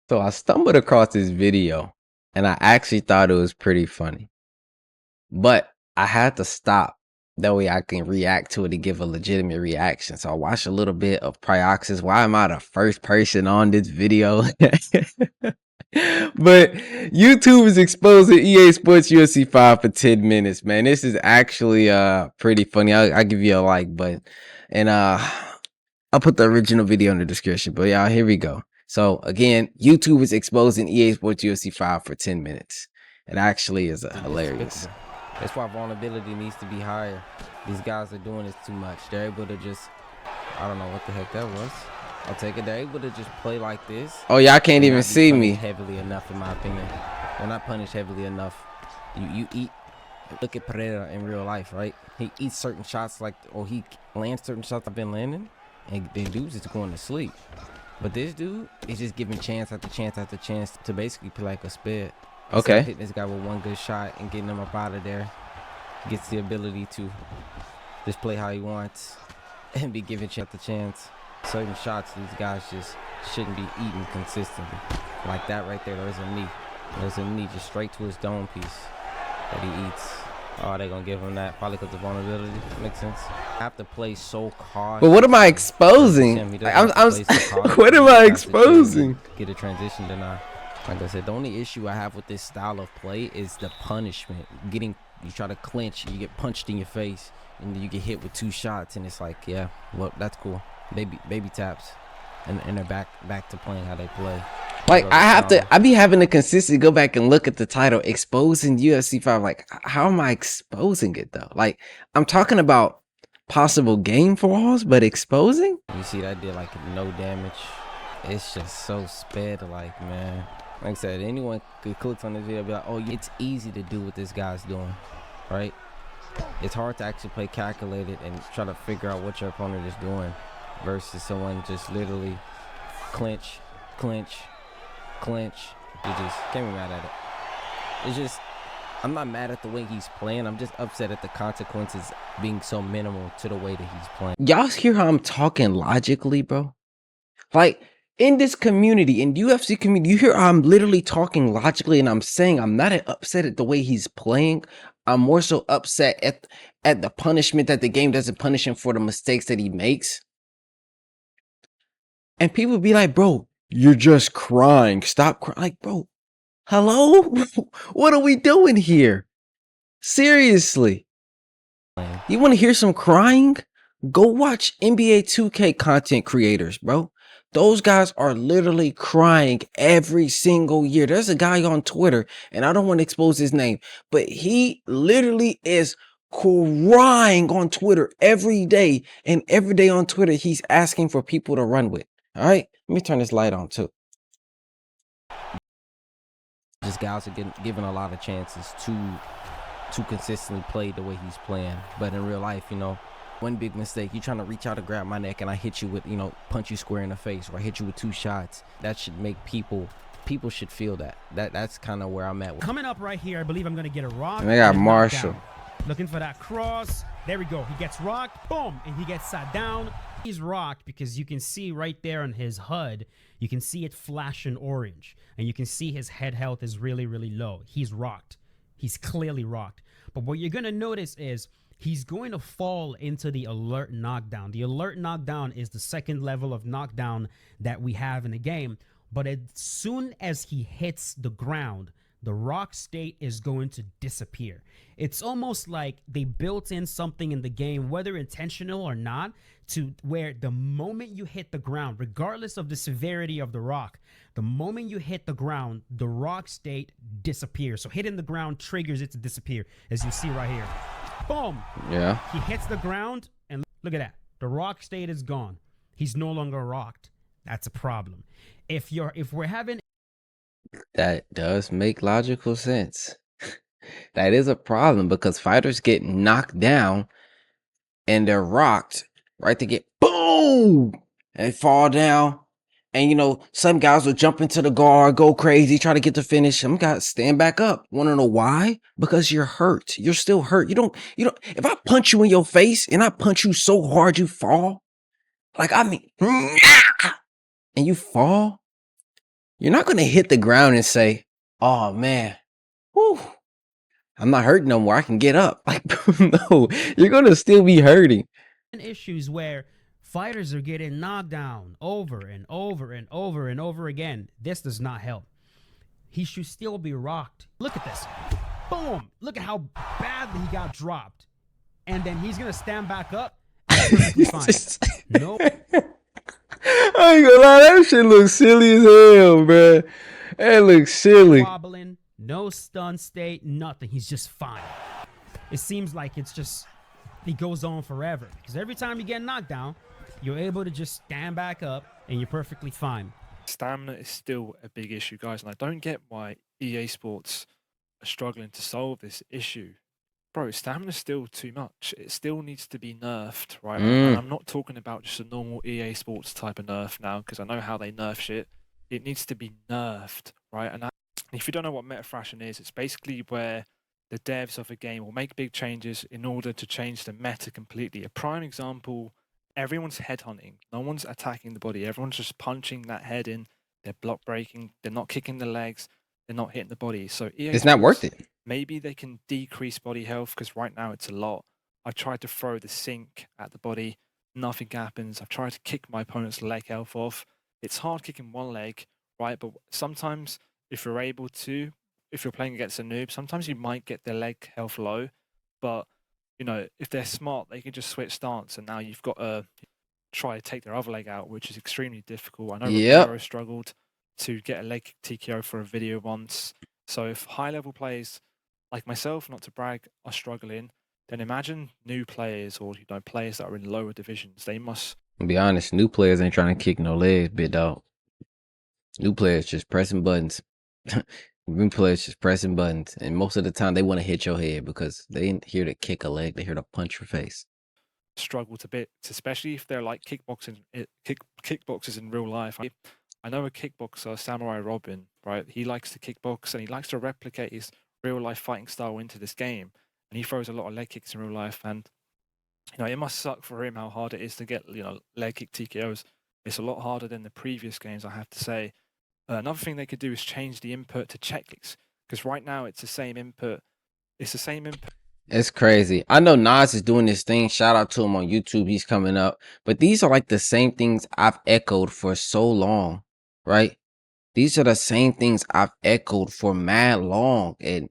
So I stumbled across this video and I actually thought it was pretty funny, but I had to stop. That way I can react to it and give a legitimate reaction. So I watched a little bit of Pryoxis. Why am I the first person on this video? But YouTube is exposing EA Sports UFC 5 for 10 minutes, man. This is actually pretty funny. I'll give you a like button. And I'll put the original video in the description. But y'all, here we go. So again, YouTube is exposing EA Sports UFC 5 for 10 minutes. It actually is hilarious. That's why vulnerability needs to be higher. These guys are doing this too much. They're able to just, I don't know what the heck that was. I'll take it. They're able to just play like this. Oh, y'all can't even see me. Heavily enough, in my opinion. They're not punished heavily enough. You eat. Look at Pereira in real life, right? He eats certain shots or he lands certain shots I've been landing, and the dude's just going to sleep. But this dude is just giving chance after chance after chance to basically play like a sped. Okay. Hitting this guy with one good shot and getting him up out of there. Gets the ability to just play how he wants and be given chance to chance. Certain shots these guys just shouldn't be eating consistently. Like that right there, there's a knee. There's a knee just straight to his dome piece that he eats. Oh, they're going to give him that probably because of vulnerability. Makes sense. I have to play so cautious. But what am I exposing? What am I exposing? Get a transition deny. Like I said, the only issue I have with this style of play is the punishment. You try to clinch, you get punched in your face, and you get hit with 2 shots, and it's like, yeah, well, that's cool. Baby taps, and they're back to playing how they play. Like I be having to consistently go back and look at the title, exposing UFC 5. Like, how am I exposing it though? Like, I'm talking about possible game flaws, but exposing? You see that did like no damage. It's just so sped like, man. Like I said, anyone could click on this video and be like, oh, it's easy to do what this guy's doing, right? It's hard to actually play calculated and try to figure out what your opponent is doing versus someone just literally clinch. You just can't be mad at it. It's just, I'm not mad at the way he's playing. I'm just upset at the consequences being so minimal to the way that he's playing. Y'all hear how I'm talking logically, bro? Like, in this community, in UFC community, you hear I'm literally talking logically, and I'm saying I'm not upset at the way he's playing. I'm more so upset at the punishment that the game doesn't punish him for the mistakes that he makes. And people be like, bro, you're just crying. Stop crying. Like, bro, hello? What are we doing here? Seriously. You want to hear some crying? Go watch NBA 2K content creators, bro. Those guys are literally crying every single year. There's a guy on Twitter, and I don't want to expose his name, but he literally is crying on Twitter every day. And every day on Twitter, he's asking for people to run with. All right, let me turn this light on too. Just guys are given a lot of chances to consistently play the way he's playing. But in real life, you know, one big mistake, you're trying to reach out to grab my neck and I hit you with, you know, punch you square in the face, or I hit you with 2 shots. That should make people should feel that's kind of where I'm at. Coming up right here, I believe I'm going to get a rock. And they got Marshall. Looking for that cross. There we go. He gets rocked. Boom. And he gets sat down. He's rocked because you can see right there on his HUD, you can see it flashing orange. And you can see his head health is really, really low. He's rocked. He's clearly rocked. But what you're going to notice is he's going to fall into the alert knockdown. The alert knockdown is the second level of knockdown that we have in the game. But as soon as he hits the ground, the rock state is going to disappear. It's almost like they built in something in the game, whether intentional or not, to where the moment you hit the ground, regardless of the severity of the rock, the moment you hit the ground, the rock state disappears. So hitting the ground triggers it to disappear, as you see right here. Boom. Yeah. He hits the ground, and look at that. The rock state is gone. He's no longer rocked. That's a problem. If we're having... That does make logical sense. That is a problem because fighters get knocked down and they're rocked, right? They get boom and they fall down. And, you know, some guys will jump into the guard, go crazy, try to get the finish. Some guys stand back up. Want to know why? Because you're hurt. You're still hurt. You don't, if I punch you in your face and I punch you so hard you fall, like, I mean, and you fall, you're not gonna hit the ground and say, "Oh man, whew, I'm not hurting no more. I can get up." Like, no, you're gonna still be hurting. Issues where fighters are getting knocked down over and over and over and over again. This does not help. He should still be rocked. Look at this. Boom. Look at how badly he got dropped. And then he's going to stand back up. And perfectly fine. Nope. I ain't gonna lie, that shit looks silly as hell, bruh. That looks silly. Wobbling, no stun state, nothing. He's just fine. It seems like it's just, he goes on forever. Because every time you get knocked down, you're able to just stand back up and you're perfectly fine. Stamina is still a big issue, guys, and I don't get why EA Sports are struggling to solve this issue. Bro, stamina is still too much. It still needs to be nerfed, right? And I'm not talking about just a normal EA Sports type of nerf now, because I know how they nerf shit. It needs to be nerfed, right? And if you don't know what metafrashing is, it's basically where the devs of a game will make big changes in order to change the meta completely. A prime example, everyone's headhunting. No one's attacking the body. Everyone's just punching that head in. They're block breaking. They're not kicking the legs. They're not hitting the body. So EA It's not worth it. Maybe they can decrease body health, because right now it's a lot. I've tried to throw the sink at the body. Nothing happens. I've tried to kick my opponent's leg health off. It's hard kicking one leg, right? But sometimes if you're able to, if you're playing against a noob, sometimes you might get their leg health low. But, you know, if they're smart, they can just switch stance. And now you've got to try to take their other leg out, which is extremely difficult. I know Romero struggled to get a leg TKO for a video once. So if high-level players like myself, not to brag, are struggling, then imagine new players, or players that are in lower divisions. They must. To be honest, new players ain't trying to kick no legs, big dog. New players just pressing buttons. New players just pressing buttons, and most of the time they want to hit your head because they ain't here to kick a leg. They're here to punch your face. Struggle to bits, especially if they're like kickboxers in real life. I know a kickboxer, Samurai Robin, right? He likes to kickbox and he likes to replicate his real life fighting style into this game, and he throws a lot of leg kicks in real life. And it must suck for him how hard it is to get leg kick TKOs. It's a lot harder than the previous games, I have to say. Another thing they could do is change the input to check kicks, because right now it's the same input. It's the same input. It's crazy. I know Nas is doing this thing. Shout out to him on YouTube. He's coming up. But these are like the same things I've echoed for so long, right? These are the same things I've echoed for mad long. And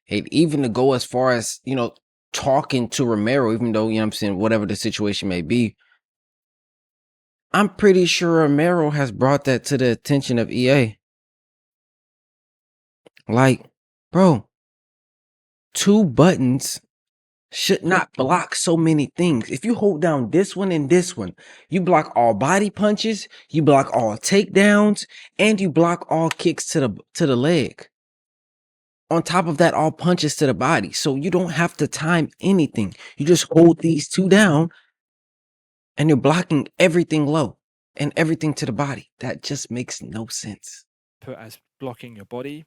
even to go as far as, talking to Romero, even though, I'm saying, whatever the situation may be, I'm pretty sure Romero has brought that to the attention of EA. Like, bro, 2 buttons should not block so many things. If you hold down this one and this one, you block all body punches, you block all takedowns, and you block all kicks to the leg. On top of that, all punches to the body. So you don't have to time anything. You just hold these 2 down and you're blocking everything low and everything to the body. That just makes no sense. Put as blocking your body.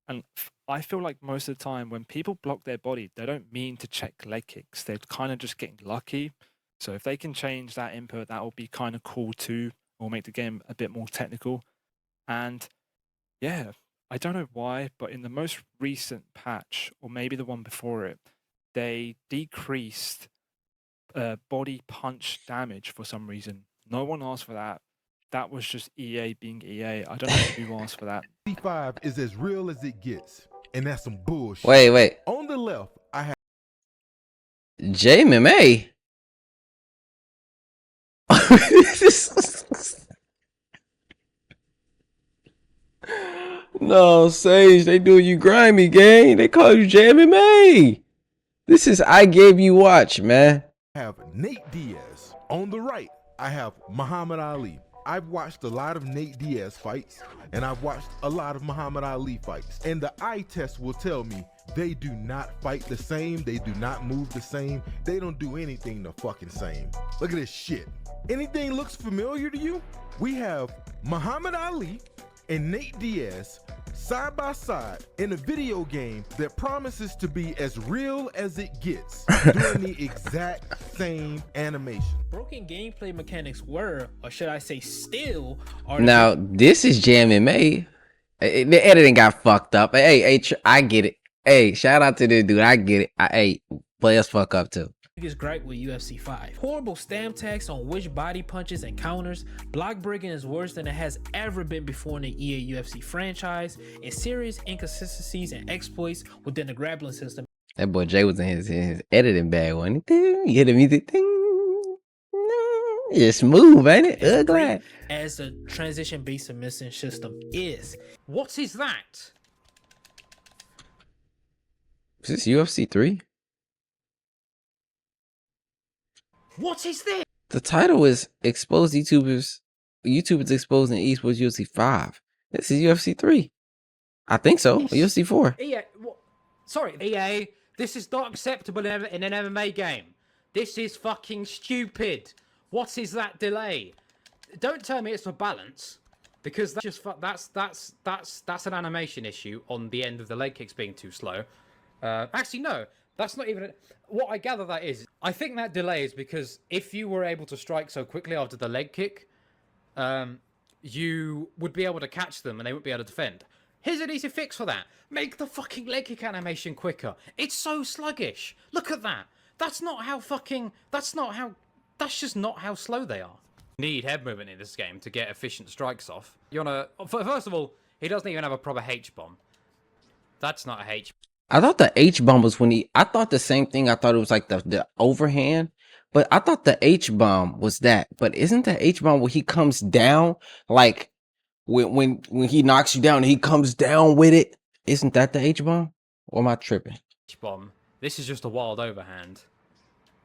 And I feel like most of the time when people block their body, they don't mean to check leg kicks. They're kind of just getting lucky. So if they can change that input, that will be kind of cool too, or make the game a bit more technical. And yeah, I don't know why, but in the most recent patch, or maybe the one before it, they decreased body punch damage for some reason. No one asked for that. That was just EA being EA. I don't know who asked for that. 55 is as real as it gets, and that's some bullshit. Wait. On the left, I have JMMA. No, Sage, they doing you grimy, gang. They call you JMMA. This is I Gave You Watch, man. I have Nate Diaz. On the right, I have Muhammad Ali. I've watched a lot of Nate Diaz fights, and I've watched a lot of Muhammad Ali fights. And the eye test will tell me they do not fight the same, they do not move the same, they don't do anything the fucking same. Look at this shit. Anything looks familiar to you? We have Muhammad Ali and Nate Diaz side by side in a video game that promises to be as real as it gets, doing the exact same animation. Broken gameplay mechanics were, or should I say still, are... Now, this is JMMA. The editing got fucked up. Hey, I get it. Hey, shout out to this dude. I get it. Hey, players fuck up too. Biggest gripe with UFC 5. Horrible stamp tags on which body punches and counters. Block breaking is worse than it has ever been before in the EA UFC franchise, and serious inconsistencies and exploits within the grappling system. That boy Jay was in his editing bag, wasn't he? You hear the music? Ding. It's smooth, ain't it? Ugly. As the transition-based submission system is. What is that? Is this UFC 3? What is this? The title is Exposed YouTubers exposing esports UFC 5. This is UFC 3. I think so. UFC 4. EA, sorry, EA, this is not acceptable in an MMA game. This is fucking stupid. What is that delay? Don't tell me it's for balance, because that's an animation issue on the end of the leg kicks being too slow. Actually, no. That's not even... What I gather that is, I think that delay is because if you were able to strike so quickly after the leg kick, you would be able to catch them and they wouldn't be able to defend. Here's an easy fix for that. Make the fucking leg kick animation quicker. It's so sluggish. Look at that. That's just not how slow they are. Need head movement in this game to get efficient strikes off. You wanna... First of all, he doesn't even have a proper H-bomb. That's not a H. I thought the H-bomb was when I thought the same thing. I thought it was like the overhand, but I thought the H-bomb was that. But isn't the H-bomb where he comes down, like when he knocks you down, he comes down with it? Isn't that the H-bomb? Or am I tripping? H-bomb. This is just a wild overhand.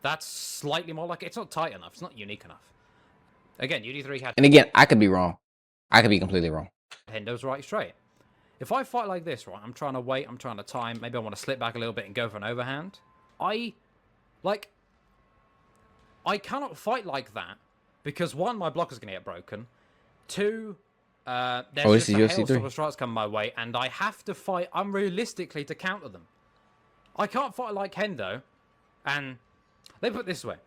That's slightly more like it. It's not tight enough. It's not unique enough. Again, UD3 had... And again, I could be wrong. I could be completely wrong. Hendo's right straight. If I fight like this, right, I'm trying to wait, I'm trying to time, maybe I want to slip back a little bit and go for an overhand. I cannot fight like that because one, my block is going to get broken. Two, there's just a hailstorm of strikes coming my way, and I have to fight unrealistically to counter them. I can't fight like Hendo, and let me put it this way.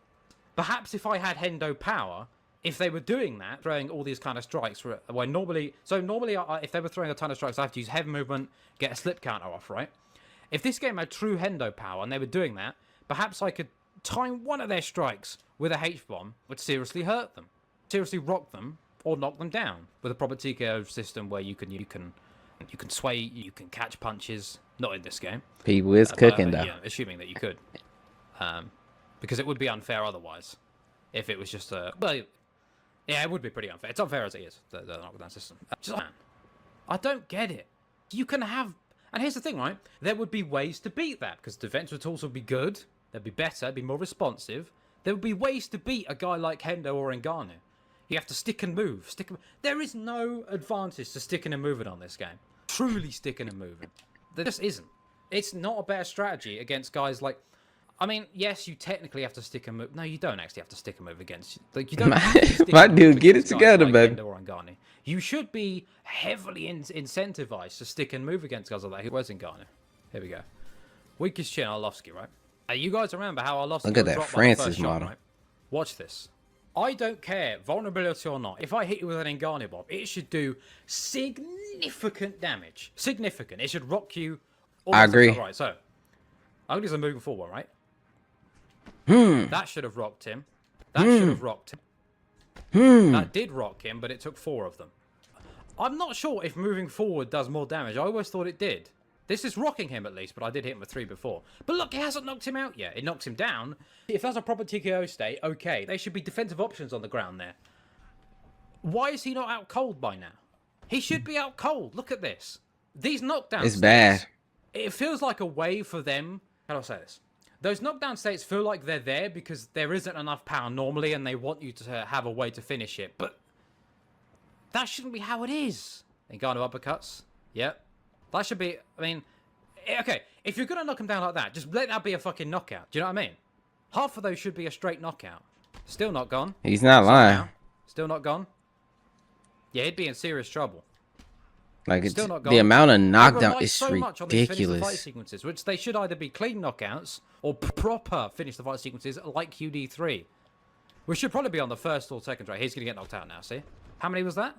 Perhaps if I had Hendo power, if they were doing that, throwing all these kind of strikes, where normally, if they were throwing a ton of strikes, I have to use heavy movement, get a slip counter off, right? If this game had true Hendo power and they were doing that, perhaps I could time one of their strikes with a H-bomb, would seriously hurt them, seriously rock them, or knock them down with a proper TKO system where you can sway, you can catch punches. Not in this game. People is cooking though. Yeah, assuming that you could, because it would be unfair otherwise. If it was just a yeah, it would be pretty unfair. It's unfair as it is, the knockdown system. I don't get it. You can have... And here's the thing, right? There would be ways to beat that, because defensive tools would be good. They'd be better, be more responsive. There would be ways to beat a guy like Hendo or Ngannou. You have to stick and move. There is no advantage to sticking and moving on this game. Truly sticking and moving. There just isn't. It's not a better strategy against guys like... I mean, yes, you technically have to stick and move. No, you don't actually have to stick and move against... Like, you don't have to stick my and dude, move get it together, like man. Hendo or Ngannou. You should be heavily incentivized to stick and move against guys like that. Where's Ngannou? Here we go. Weakest chin, Arlovsky, right? You guys remember how Arlovsky Look at that Francis model. Right? Watch this. I don't care, vulnerability or not. If I hit you with an Ngannou bomb, it should do significant damage. Significant. It should rock you. I agree. Right, so I'm just moving forward, right? That should have rocked him. That should have rocked him. That did rock him, but it took 4 of them. I'm not sure if moving forward does more damage. I always thought it did. This is rocking him at least, but I did hit him with 3 before. But look, it hasn't knocked him out yet. It knocks him down. If that's a proper TKO state, okay. There should be defensive options on the ground there. Why is he not out cold by now? He should be out cold. Look at this. These knockdowns. It's bad. It feels like a way for them... How do I say this? Those knockdown states feel like they're there because there isn't enough power normally and they want you to have a way to finish it. But that shouldn't be how it is. Ngannou uppercuts. Yep. That should be... I mean... Okay, if you're going to knock him down like that, just let that be a fucking knockout. Do you know what I mean? Half of those should be a straight knockout. Still not gone. He's not lying. Still not gone. Yeah, he'd be in serious trouble. Like, it's, the amount of knockdown is so much on these finish the fight ridiculous. sequences, which they should either be clean knockouts or proper finish the fight sequences like QD3. We should probably be on the first or second try. He's going to get knocked out now, see? How many was that?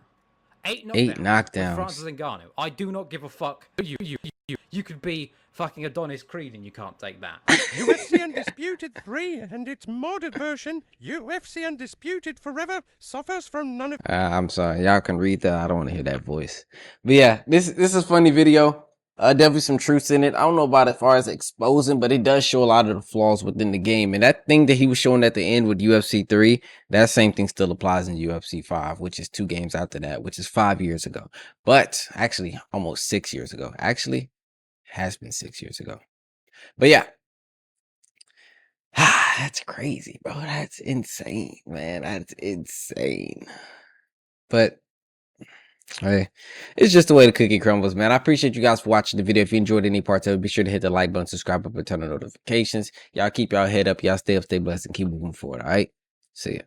8 knockdowns. 8 knockdowns. With Francis Ngannou. I do not give a fuck. You could be fucking Adonis Creed and you can't take that. UFC Undisputed 3 and its modded version, UFC Undisputed Forever, suffers from none of... I'm sorry. Y'all can read that. I don't want to hear that voice. But yeah, this is a funny video. Definitely some truths in it. I don't know about it as far as exposing, but it does show a lot of the flaws within the game. And that thing that he was showing at the end with UFC 3, that same thing still applies in UFC 5, which is 2 games after that, which is 5 years ago. But actually, almost 6 years ago. Actually, has been 6 years ago. But yeah. That's crazy, bro. That's insane, man. That's insane. But hey, it's just the way the cookie crumbles, man. I appreciate you guys for watching the video. If you enjoyed any parts of it, be sure to hit the like button, subscribe button, turn on notifications. Y'all keep y'all head up. Y'all stay up, stay blessed, and keep moving forward, all right? See ya.